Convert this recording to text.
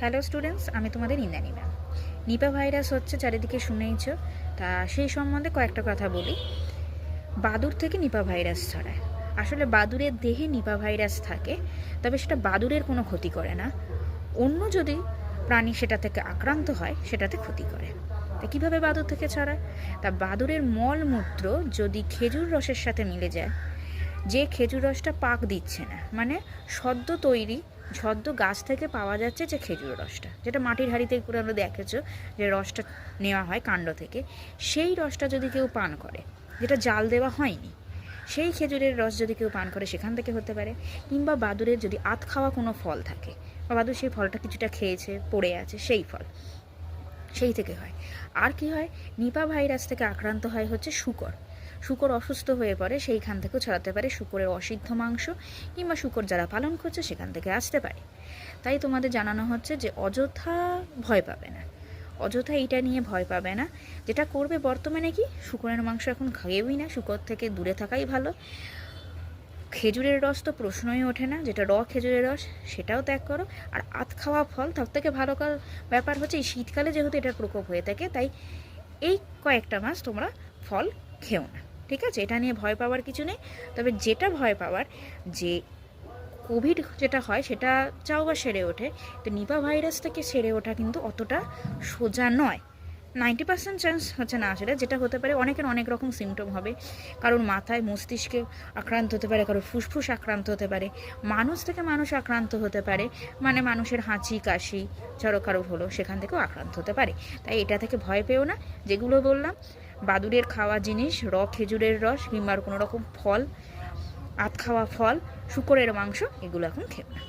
Hello students, আমি তোমাদের Indrani ma'am. Nipah virus হচ্ছে, চারিদিকে শুনেইছ। তা সেই সম্বন্ধে কয়েকটা কথা বলি। বাদুড় থেকে নিপা ভাইরাস ছড়ায়। আসলে বাদুড়ের দেহে নিপা ভাইরাস থাকে, তবে সেটা বাদুড়ের কোনো ক্ষতি করে না। অন্য যদি প্রাণী সেটা থেকে আক্রান্ত হয়, সেটাতে ক্ষতি করে। তা কীভাবে বাদুড় থেকে ছড়ায়? তা বাদুড়ের মলমূত্র যদি খেজুর রসের সাথে মিলে যায়, যে খেজুর রসটা পাক দিচ্ছে না, মানে সদ্য তৈরি সদ্য গাছ থেকে পাওয়া যাচ্ছে যে খেজুর রসটা, যেটা মাটির হাঁড়িতে করে আমরা দেখেছো যে রসটা নেওয়া হয় কাণ্ড থেকে, সেই রসটা যদি কেউ পান করে, যেটা জাল দেওয়া হয়নি, সেই খেজুরের রস যদি কেউ পান করে, সেখান থেকে হতে পারে। কিংবা বাদুড়ের যদি আধ খাওয়া কোনো ফল থাকে, বা বাদুড় সেই ফলটা কিছুটা খেয়েছে, পড়ে আছে সেই ফল, সেই থেকে হয়। আর কি হয়, নিপা ভাইরাস থেকে আক্রান্ত হয় হচ্ছে শূকর। শূকর অসুস্থ হয়ে পড়ে, সেইখান থেকেও ছড়াতে পারে। শূকরের অসিদ্ধ মাংস কিংবা শূকর যারা পালন করছে সেখান থেকে আসতে পারে। তাই তোমাদের জানানো হচ্ছে যে অযথা ভয় পাবে না, অযথা এইটা নিয়ে ভয় পাবে না। যেটা করবে বর্তমানে কি, শূকরের মাংস এখন খাইয়েবই না, শূকর থেকে দূরে থাকাই ভালো। খেজুরের রস তো প্রশ্নই ওঠে না, যেটা খেজুরের রস সেটাও ত্যাগ করো। আর আধ খাওয়া ফল, সব থেকে ভালো ব্যাপার হচ্ছে এই শীতকালে যেহেতু এটার প্রকোপ হয়ে থাকে, তাই এই কয়েকটা মাস তোমরা ফল খেও না, ঠিক আছে? এটা নিয়ে ভয় পাওয়ার কিছু নেই। তবে যেটা ভয় পাওয়ার, যে কোভিড যেটা হয় সেটা চাও বা সেরে ওঠে, তো নিপা ভাইরাস থেকে সেরে ওঠা কিন্তু অতটা সোজা নয়। 90% চান্স হচ্ছে না আসলে। যেটা হতে পারে, অনেকের অনেক রকম সিমটম হবে। কারোর মাথায় মস্তিষ্কে আক্রান্ত হতে পারে, কারোর ফুসফুস আক্রান্ত হতে পারে, মানুষ থেকে মানুষ আক্রান্ত হতে পারে, মানে মানুষের হাঁচি কাশি ধরো কারোর হলো, সেখান থেকেও আক্রান্ত হতে পারে। তাই এটা থেকে ভয় পেও না। যেগুলো বললাম, বাদুড়ের খাওয়া জিনিস, খেজুরের রস কিংবা কোনো রকম ফল, আধ খাওয়া ফল, শূকরের মাংস, এগুলো এখন খেও না।